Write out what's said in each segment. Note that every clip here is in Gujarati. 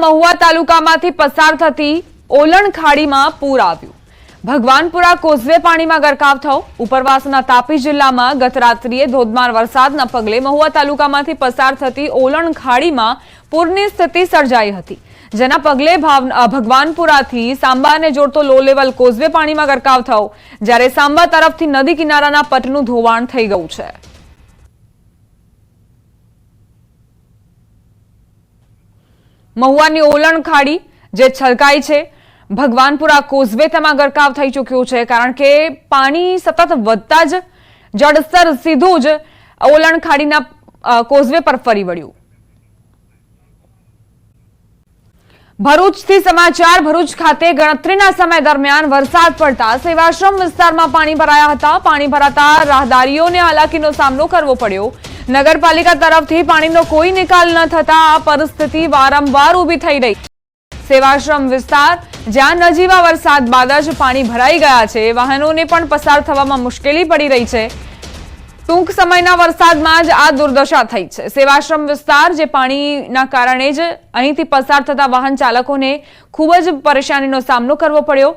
મહુવા તાલુકામાંથી પસાર થતી ઓલણ ખાડીમાં પૂર આવ્યું। ભગવાનપુરા કોઝવે પાણીમાં ગરકાવ થયો। ઉપરવાસના તાપી જિલ્લામાં ગત રાત્રિએ ધોધમાર વરસાદના પગલે મહુવા તાલુકામાંથી પસાર થતી ઓલણ ખાડીમાં પૂરની સ્થિતિ સર્જાઈ હતી, જેના પગલે ભગવાનપુરાથી સાંબાને જોડતો લો લેવલ કોઝવે પાણીમાં ગરકાવ થયો, જ્યારે સાંબા તરફથી નદી કિનારાના પટનું ધોવાણ થઈ ગયું છે। મહુવાની ઓલણ ખાડી જે છલકાઈ છે, ભગવાનપુરા કોઝવે તેમાં ગરકાવ થઈ ચૂક્યું છે, કારણ કે પાણી સતત વધતા જ જળસ્તર સીધું જ ઓલણ ખાડીના કોઝવે પર ફરી વળ્યું। ભરૂચથી સમાચાર। ભરૂચ ખાતે ગણતરીના સમય દરમિયાન વરસાદ પડતા સેવાશ્રમ વિસ્તારમાં પાણી ભરાયા હતા। પાણી ભરાતા રાહદારીઓને હાલાકીનો સામનો કરવો પડ્યો। નગરપાલિકા તરફથી પાણીનો કોઈ નિકાલ ન થતા આ પરિસ્થિતિ વારંવાર ઊભી થઈ રહી। સેવાશ્રમ વિસ્તાર જ્યાં નજીવા વરસાદ બાદ જ પાણી ભરાઈ ગયા છે, વાહનોને પણ પસાર થવામાં મુશ્કેલી પડી રહી છે। ટૂંક સમયના વરસાદમાં જ આ દુર્દશા થઈ છે। સેવાશ્રમ વિસ્તાર જે પાણીના કારણે જ અહીંથી પસાર થતા વાહન ચાલકોને ખૂબ જ પરેશાનીનો સામનો કરવો પડ્યો।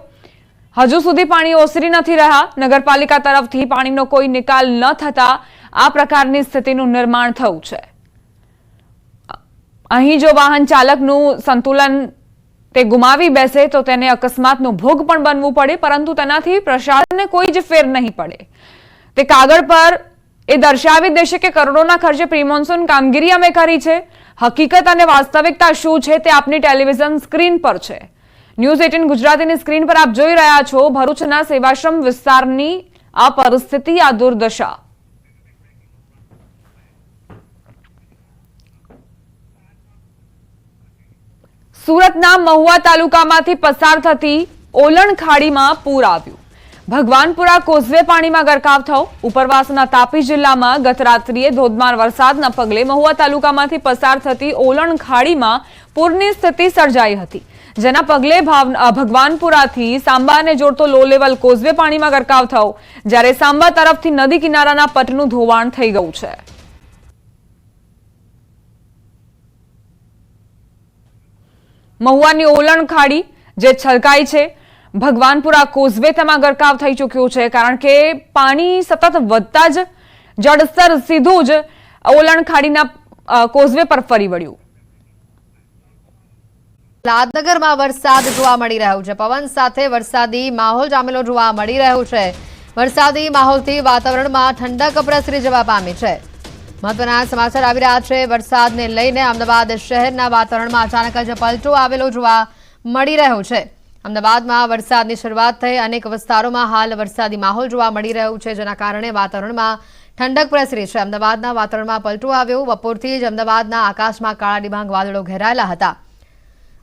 હજુ સુધી પાણી ઓસરી નથી રહ્યા। નગરપાલિકા તરફથી પાણીનો કોઈ નિકાલ ન થતા આ પ્રકારની સ્થિતિનું નિર્માણ થયું છે। અહીં જો વાહન ચાલકનું સંતુલન તે ગુમાવી બેસે તો તેને અકસ્માતનો ભોગ પણ બનવું પડે, પરંતુ તેનાથી પ્રશાસનને કોઈ જ ફેર નહીં પડે। તે કાગળ પર એ દર્શાવી દેશે કે કરોડોના ખર્ચે પ્રી મોન્સૂન કામગીરી અમે કરી છે। હકીકત અને વાસ્તવિકતા શું છે તે આપની ટેલિવિઝન સ્ક્રીન પર છે। ન્યૂઝ 18 ગુજરાતીની સ્ક્રીન પર આપ જોઈ રહ્યા છો ભરૂચના સેવાશ્રમ વિસ્તારની આ પરિસ્થિતિ, આ દુર્દશા। સુરતના મહુવા તાલુકામાંથી પસાર થતી ઓલણ ખાડીમાં પૂર આવ્યું। ભગવાનપુરા કોઝવે પાણીમાં ગરકાવ થયો। ઉપરવાસના તાપી જિલ્લામાં ગત રાત્રિએ ધોધમાર વરસાદના પગલે મહુવા તાલુકામાંથી પસાર થતી ઓલણ ખાડીમાં પૂરની સ્થિતિ સર્જાઈ હતી, જેના પગલે ભગવાનપુરાથી સાંબાને જોડતો લો લેવલ કોઝવે પાણીમાં ગરકાવ થયો, જ્યારે સાંબા તરફથી નદી કિનારાના પટનું ધોવાણ થઈ ગયું છે। મહુવાની ઓલણ ખાડી જે છલકાઈ છે, ભગવાનપુરા કોઝવે તેમાં ગરકાવ થઈ ચૂક્યું છે, કારણ કે પાણી સતત વધતા જ જળસ્તર સીધું જ ઓલણ ખાડીના કોઝવે પર ફરી વળ્યું। લાદનગરમાં વરસાદ જોવા મળી રહ્યો છે। પવન સાથે વરસાદી માહોલ જામેલો જોવા મળી રહ્યો છે। વરસાદી માહોલથી વાતાવરણમાં ઠંડક પ્રસરી જવા પામી છે। મહત્વના સમાચાર આવી રહ્યા છે। વરસાદને લઈને અમદાવાદ શહેરના વાતાવરણમાં અચાનક જ પલટો આવેલો જોવા મળી રહ્યો છે। અમદાવાદમાં વરસાદની શરૂઆત થઈ, અનેક વિસ્તારોમાં હાલ વરસાદી માહોલ જોવા મળી રહ્યો છે, જેના કારણે વાતાવરણમાં ઠંડક પ્રસરી છે। અમદાવાદના વાતાવરણમાં પલટો આવ્યો। બપોરથી જ અમદાવાદના આકાશમાં કાળા ડિબાંગ વાદળો ઘેરાયેલા હતા।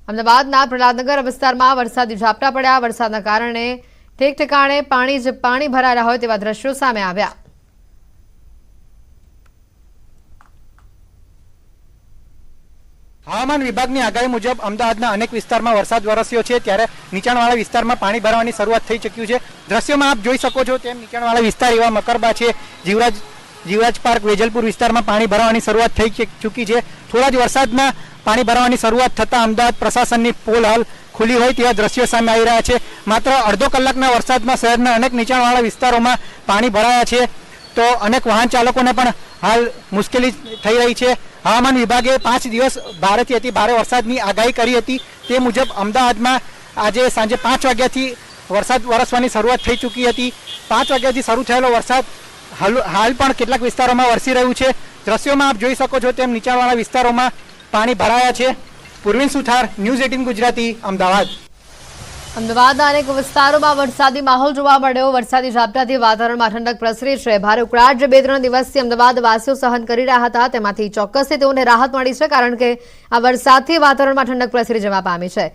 અમદાવાદના પ્રહલાદનગર વિસ્તારમાં વરસાદી ઝાપટા પડ્યા। વરસાદના કારણે ઠેક ઠેકાણે પાણી ભરાયેલા હોય તેવા દ્રશ્યો સામે આવ્યા। હવામાન વિભાગની આગાહી મુજબ અમદાવાદના અનેક વિસ્તારમાં વરસાદ વરસ્યો છે, ત્યારે નીચાણવાળા વિસ્તારમાં પાણી ભરાવાની શરૂઆત થઈ ચૂક્યું છે। દ્રશ્યોમાં આપ જોઈ શકો છો તેમ નીચાણવાળા વિસ્તાર એવા મકરબા છે, જીવરાજ પાર્ક, વેજલપુર વિસ્તારમાં પાણી ભરાવાની શરૂઆત થઈ ચૂકી છે। થોડા જ વરસાદમાં પાણી ભરાવાની શરૂઆત થતાં અમદાવાદ પ્રશાસનની પોલ હાલ ખુલ્લી હોય તેવા દ્રશ્યો સામે આવી રહ્યા છે। માત્ર અડધો કલાકના વરસાદમાં શહેરના અનેક નીચાણવાળા વિસ્તારોમાં પાણી ભરાયા છે, તો અનેક વાહન ચાલકોને પણ હાલ મુશ્કેલી થઈ રહી છે। હવામાન વિભાગે 5 દિવસ ભારેથી અતિ ભારે વરસાદની આગાહી કરી હતી। તે મુજબ અમદાવાદમાં આજે સાંજે 5 વાગ્યાથી વરસાદ વરસવાની શરૂઆત થઈ ચૂકી હતી। 5 વાગ્યાથી શરૂ થયેલો વરસાદ હાલ પણ કેટલાક વિસ્તારોમાં વરસી રહ્યું છે। દ્રશ્યોમાં આપ જોઈ શકો છો તેમ નીચાણવાળા વિસ્તારોમાં પાણી ભરાયા છે। પૂર્વિન સુથાર, ન્યૂઝ 18 ગુજરાતી, અમદાવાદ। અમદાવાદના અનેક વિસ્તારોમાં વરસાદી માહોલ જોવા મળ્યો। વરસાદી ઝાપટાથી વાતાવરણમાં ઠંડક પ્રસરી છે। ભારે ઉકળાટ જે 2-3 દિવસથી અમદાવાદવાસીઓ સહન કરી રહ્યા હતા, તેમાંથી ચોક્કસથી તેઓને રાહત મળી છે, કારણ કે આ વરસાદથી વાતાવરણમાં ઠંડક પ્રસરી જવા પામી છે।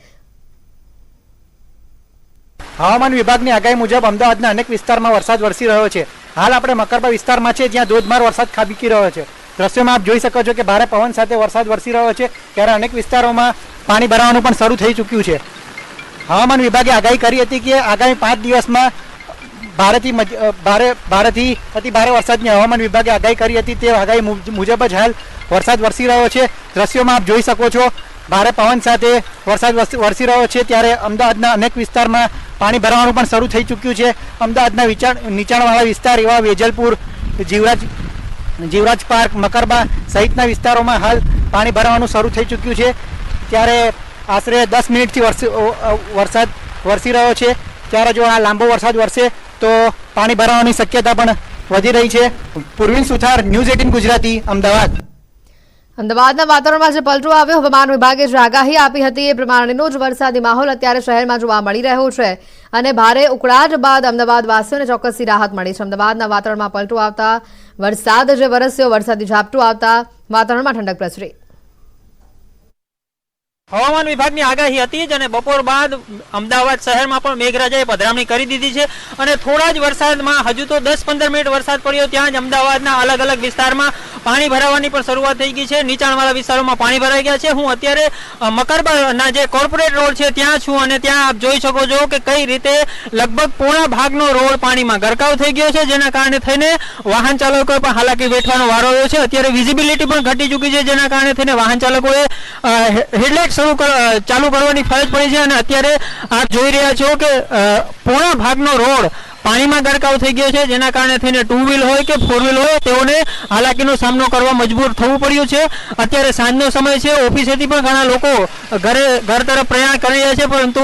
હવામાન વિભાગની આગાહી મુજબ અમદાવાદના અનેક વિસ્તારમાં વરસાદ વરસી રહ્યો છે। હાલ આપણે મકરબા વિસ્તારમાં છે, જ્યાં ધોધમાર વરસાદ ખાબકી રહ્યો છે। દ્રશ્યોમાં આપ જોઈ શકો છો કે ભારે પવન સાથે વરસાદ વરસી રહ્યો છે, ત્યારે અનેક વિસ્તારોમાં પાણી ભરાવાનું પણ શરૂ થઈ ચૂક્યું છે। હવામાન વિભાગે આગાહી કરી હતી કે આગામી 5 દિવસમાં ભારેથી અતિ ભારે વરસાદની હવામાન વિભાગે આગાહી કરી હતી। તે આગાહી મુજબ જ હાલ વરસાદ વરસી રહ્યો છે। દ્રશ્યોમાં આપ જોઈ શકો છો ભારે પવન સાથે વરસાદ વરસી રહ્યો છે ત્યારે અમદાવાદના અનેક વિસ્તારમાં પાણી ભરાવાનું પણ શરૂ થઈ ચૂક્યું છે. અમદાવાદના નીચાણવાળા વિસ્તાર એવા વેજલપુર, જીવરાજ પાર્ક, મકરબા સહિતના વિસ્તારોમાં હાલ પાણી ભરાવાનું શરૂ થઈ ચૂક્યું છે. ત્યારે આશરે 10 મિનિટથી વરસાદ વરસી રહ્યો છે. ત્યારે જો આ લાંબો વરસાદ વરસે તો પાણી ભરાવાની શક્યતા પણ વધી રહી છે. પૂર્વિન સુથાર, ન્યૂઝ 18 ગુજરાતી, અમદાવાદ. અમદાવાદના વાતાવરણમાં જે પલટો આવ્યો, હવામાન વિભાગે જે આગાહી આપી હતી એ પ્રમાણેનો જ વરસાદી માહોલ અત્યારે શહેરમાં જોવા મળી રહ્યો છે અને ભારે ઉકળાટ બાદ અમદાવાદવાસીઓને ચોક્કસી રાહત મળી છે. અમદાવાદના વાતાવરણમાં પલટો આવતા વરસાદ જે વરસ્યો, વરસાદી ઝાપટું આવતા વાતાવરણમાં ઠંડક પ્રસરી. હવામાન વિભાગની આગાહી હતી જ અને બપોર બાદ અમદાવાદ શહેરમાં પણ મેઘરાજાએ પધરામણી કરી દીધી છે અને થોડા જ વરસાદમાં હજુ તો 10-15 મિનિટ વરસાદ પડ્યો ત્યાં જ અમદાવાદના અલગ અલગ વિસ્તારમાં પાણી ભરાવાની પણ શરૂઆત થઈ ગઈ છે. નીચાણવાળા વિસ્તારોમાં પાણી ભરાઈ ગયા છે. હું અત્યારે મકરબાના જે કોર્પોરેટ રોડ છે ત્યાં છું અને ત્યાં આપ જોઈ શકો છો કે કઈ રીતે લગભગ પોણા ભાગનો રોડ પાણીમાં ગરકાવ થઈ ગયો છે, જેના કારણે થઈને વાહન ચાલકોએ પણ હાલાકી વેઠવાનો વારો આવ્યો છે. અત્યારે વિઝિબિલિટી પણ ઘટી ચૂકી છે, જેના કારણે થઈને વાહન ચાલકોએ હેડલાઇટ ચાલુ કરવાની ફરજ પડી છે અને અત્યારે આપ જોઈ રહ્યા છો કે પોણા ભાગનો રોડ પાણીમાં ગરકાવ થઈ ગયો છે, જેના કારણે થઈને 2 વ્હીલ હોય કે 4 વ્હીલ હોય તેઓને હાલાકીનો સામનો કરવા મજબૂર થવું પડ્યું છે. અત્યારે સાંજનો સમય છે, ઓફિસેથી પણ ઘણા લોકો ઘર તરફ પ્રયાણ કરી રહ્યા છે, પરંતુ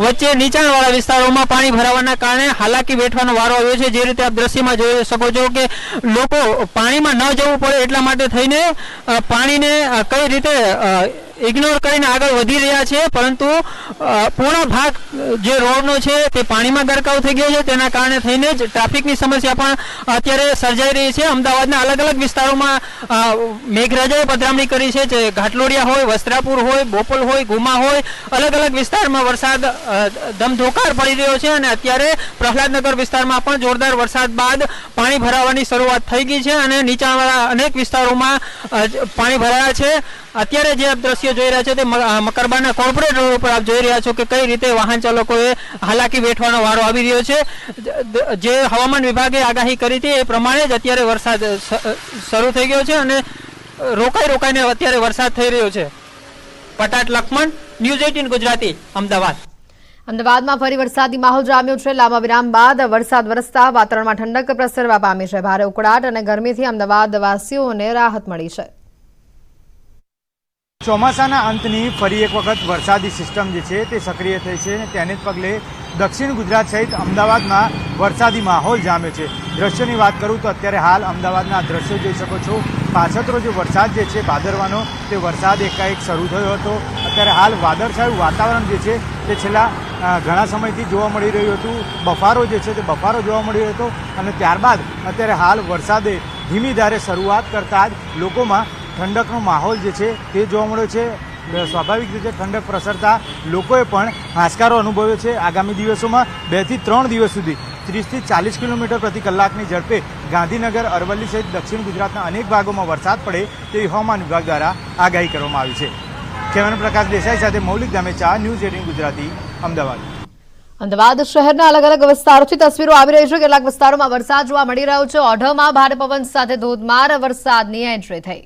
વચ્ચે નીચાણવાળા વિસ્તારોમાં પાણી ભરાવાના કારણે હાલાકી વેઠવાનો વારો આવ્યો છે. જે રીતે આપ દ્રશ્યમાં જોઈ શકો છો કે લોકો પાણીમાં ન જવું પડે એટલા માટે થઈને પાણીને કઈ રીતે ઇગ્નોર કરીને આગળ વધી રહ્યા છે, પરંતુ પૂર્ણ ભાગ જે રોડનો છે તે પાણીમાં ગરકાવ થઈ ગયો છે. તેના કારણે થઈને જ ટ્રાફિકની સમસ્યા પણ અત્યારે સર્જાઈ રહી છે. અમદાવાદના અલગ અલગ વિસ્તારોમાં મેઘરાજાએ પધરામણી કરી છે. ઘાટલોડિયા હોય, વસ્ત્રાપુર હોય, બોપલ હોય, ગુમા હોય, અલગ અલગ વિસ્તારમાં વરસાદ ધમધોકાર પડી રહ્યો છે અને અત્યારે પ્રહલાદનગર વિસ્તારમાં પણ જોરદાર વરસાદ બાદ પાણી ભરાવાની શરૂઆત થઈ ગઈ છે અને નીચાણવાળા અનેક વિસ્તારોમાં પાણી ભરાયા છે. અત્યારે જે આપ દ્રશ્યો જોઈ રહ્યા છો તે મકરબાના કોર્પોરેટ રોડ ઉપર આપ જોઈ રહ્યા છો કે કઈ રીતે વાહન ચાલકોએ હાલાકી વેઠવાનો વારો આવી રહ્યો છે. જે હવામાન વિભાગે આગાહી કરી હતી એ પ્રમાણે જ અત્યારે વરસાદ શરૂ થઈ ગયો છે અને રોકાઈને અત્યારે વરસાદ થઈ રહ્યો છે. પટાટ લખમણ, ન્યૂઝ 18 ગુજરાતી, અમદાવાદ. અમદાવાદમાં ફરી વરસાદી માહોલ જામ્યો છે. લાંબા વિરામ બાદ વરસાદ વરસતા વાતાવરણમાં ઠંડક પ્રસરવા પામી છે. ભારે ઉકળાટ અને ગરમીથી અમદાવાદવાસીઓને રાહત મળી છે. ચોમાસાના અંતની ફરી એક વખત વરસાદી સિસ્ટમ જે છે તે સક્રિય થઈ છે અને તેને જ પગલે દક્ષિણ ગુજરાત સહિત અમદાવાદમાં વરસાદી માહોલ જામ્યો છે. દ્રશ્યોની વાત કરું તો અત્યારે હાલ અમદાવાદના દ્રશ્યો જોઈ શકો છો. પાછતરો જે વરસાદ જે છે ભાદરવાનો તે વરસાદ એકાએક શરૂ થયો હતો. અત્યારે હાલ વાદળછાયું વાતાવરણ જે છે તે છેલ્લા ઘણા સમયથી જોવા મળી રહ્યું હતું. બફારો જે છે તે બફારો જોવા મળી રહ્યો હતો અને ત્યારબાદ અત્યારે હાલ વરસાદે ધીમી ધારે શરૂઆત કરતા જ લોકોમાં ઠંડકનો માહોલ જે છે તે જોવા મળ્યો છે. સ્વાભાવિક રીતે ઠંડક પ્રસરતા લોકોએ પણ હાશકારો અનુભવ્યો છે. આગામી દિવસોમાં 2 થી 3 દિવસ સુધી 30 થી 40 કિલોમીટર પ્રતિ કલાકની ઝડપે ગાંધીનગર, અરવલ્લી સહિત દક્ષિણ ગુજરાતના અનેક ભાગોમાં વરસાદ પડે તેવી હવામાન વિભાગ દ્વારા આગાહી કરવામાં આવી છે. કેમેરામેન પ્રકાશ દેસાઈ સાથે મૌલિક ધામેચા, ન્યૂઝ 18 ગુજરાતી, અમદાવાદ. અમદાવાદ શહેરના અલગ અલગ વિસ્તારોથી તસવીરો આવી રહી છે. કેટલાક વિસ્તારોમાં વરસાદ જોવા મળી રહ્યો છે. ઓઢવમાં ભારે પવન સાથે ધોધમાર વરસાદની એન્ટ્રી થઈ.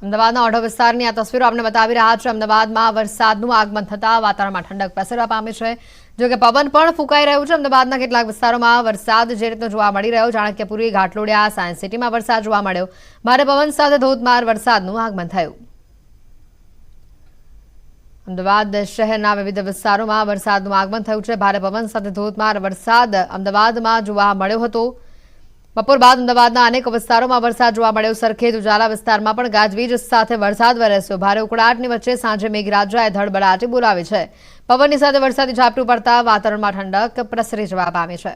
અમદાવાદના ઓઢવ વિસ્તારની આ તસવીરો આપણે બતાવી રહ્યા છે. અમદાવાદમાં વરસાદનું આગમન થતાં વાતાવરણમાં ઠંડક પ્રસરવા પામી છે. જોકે પવન પણ ફૂંકાઈ રહ્યું છે. અમદાવાદના કેટલાક વિસ્તારોમાં વરસાદ જે રીતનો જોવા મળી રહ્યો, ચાણક્યપુરી, ઘાટલોડિયા, સાયન્સ સિટીમાં વરસાદ જોવા મળ્યો. ભારે પવન સાથે ધોધમાર વરસાદનું આગમન થયું. અમદાવાદ શહેરના વિવિધ વિસ્તારોમાં વરસાદનું આગમન થયું છે. ભારે પવન સાથે ધોધમાર વરસાદ અમદાવાદમાં જોવા મળ્યો હતો. બપોર બાદ અમદાવાદના અનેક વિસ્તારોમાં વરસાદ જોવા મળ્યો. સરખેજ, ઉજાલા વિસ્તારમાં પણ ગાજવીજ સાથે વરસાદ વરસ્યો. ભારે ઉકળાટની વચ્ચે સાંજે મેઘરાજાએ ધડબડાટી બોલાવી છે. પવનની સાથે વરસાદી ઝાપટું પડતા વાતાવરણમાં ઠંડક પ્રસરી જવા પામી છે.